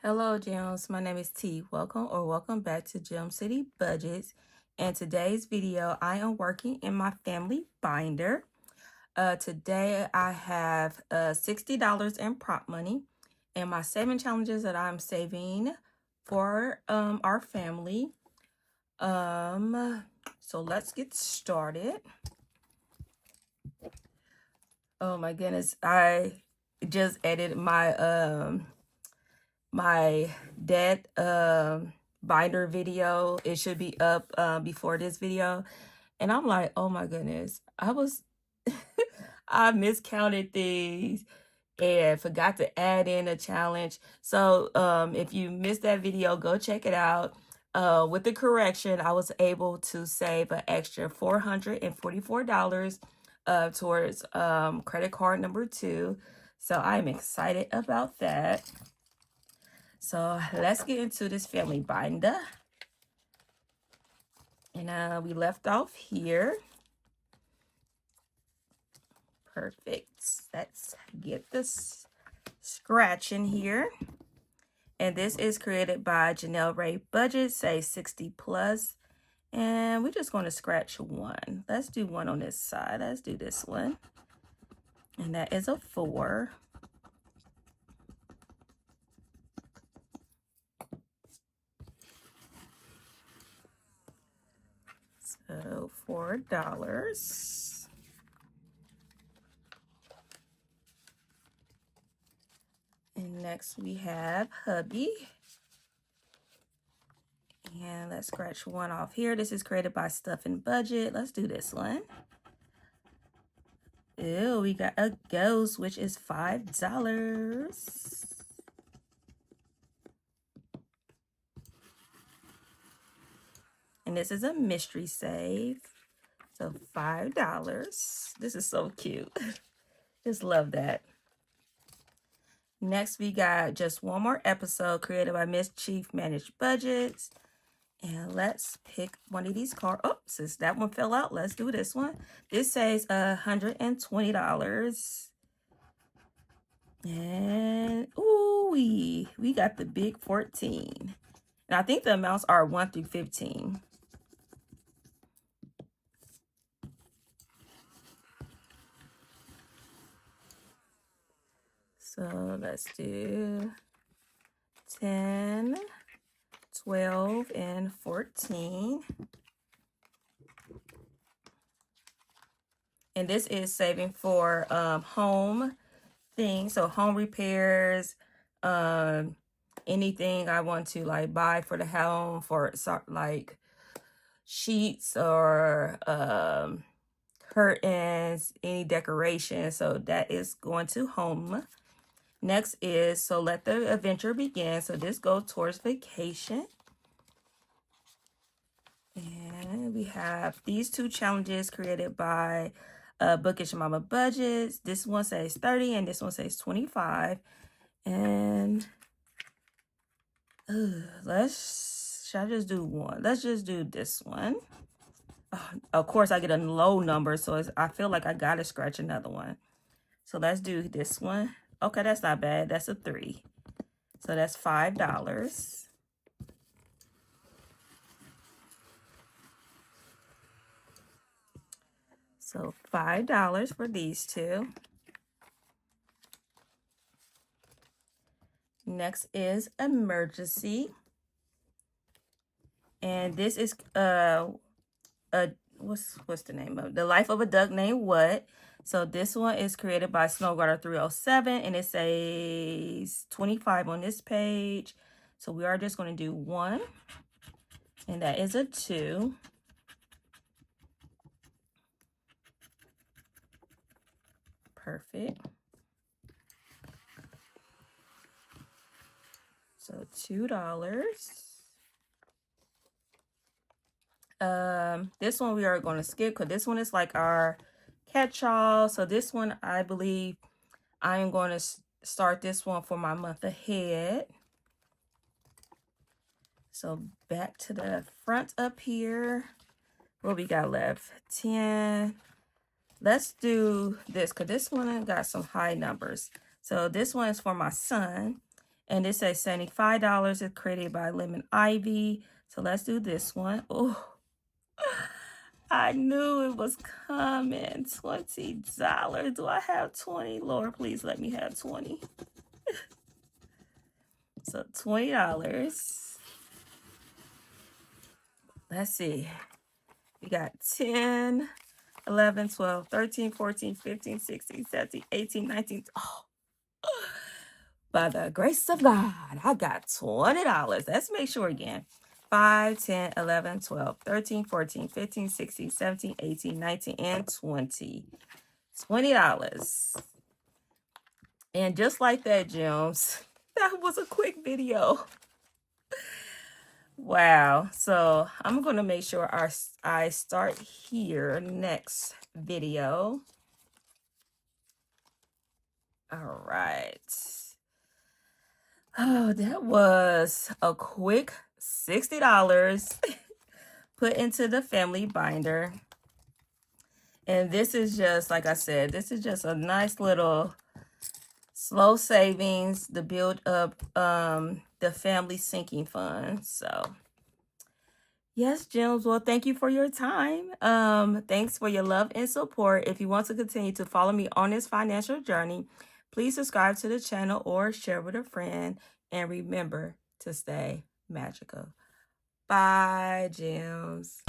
Hello, Gems. My name is T. Welcome back to Gem City Budgets. In today's video, I am working in my family binder. Today, I have $60 in prop money and my saving challenges that I'm saving for our family. So let's get started. Oh my goodness, I just edited my debt binder video. It should be up before this video, and I'm like, oh my goodness, I miscounted things and forgot to add in a challenge. So if you missed that video, go check it out. With the correction, I was able to save an extra $444 towards credit card number 2. So I'm excited about that. So let's get into this family binder. And we left off here. Perfect. Let's get this scratch in here. And this is created by Janelle Ray Budget, say 60 plus. And we're just going to scratch one. Let's do one on this side. Let's do this one. And that is a 4. So $4. And next we have hubby. And let's scratch one off here. This is created by Stuffing Budget. Let's do this one. Ew, we got a ghost, which is $5. And this is a mystery save. So $5. This is so cute. Just love that. Next, we got just one more episode created by Miss Chief Managed Budgets. And let's pick one of these cards. Oh, since that one fell out, let's do this one. This says $120. And ooh, we got the big 14. And I think the amounts are 1 through 15. So let's do 10, 12, and 14. And this is saving for home things. So home repairs, anything I want to like buy for the home, for like sheets or curtains, any decoration. So that is going to home. Next is so let the adventure begin. So this goes towards vacation. And we have these 2 challenges created by Bookish Mama Budgets. This one says 30 and this one says 25. And should I just do one? Let's just do this one. Of course, I get a low number, so I feel like I gotta scratch another one. So let's do this one. Okay, that's not bad. That's a 3. So that's $5. So $5 for these 2. Next is emergency. And this is what's the name of it? The Life of a Duck Named What. So this one is created by Snowgarter 307 and it says 25 on this page. So we are just going to do 1. And that is a 2. Perfect. So $2. This one we are going to skip because this one is like our catch-all. So this one, I believe I am going to start this one for my month ahead. So back to the front up here. What we got left? 10. Let's do this because this one got some high numbers. So this one is for my son. And it says $75 is created by Lemon Ivy. So let's do this one. Oh, I knew it was coming. $20. Do I have 20? Lord, please let me have 20. So $20. Let's see. We got 10, 11, 12, 13, 14, 15, 16, 17, 18, 19. Oh, by the grace of God, I got $20. Let's make sure again. 5, 10, 11, 12, 13, 14, 15, 16, 17, 18, 19, and 20. $20. And just like that, gems, that was a quick video. Wow. So I'm going to make sure I start here next video. All right. Oh, that was a quick $60 put into the family binder. And this is just, like I said, this is just a nice little slow savings to build up the family sinking fund. So yes, gems. Well, thank you for your time. Thanks for your love and support. If you want to continue to follow me on this financial journey, please subscribe to the channel or share with a friend. And remember to stay magical. Bye, gems.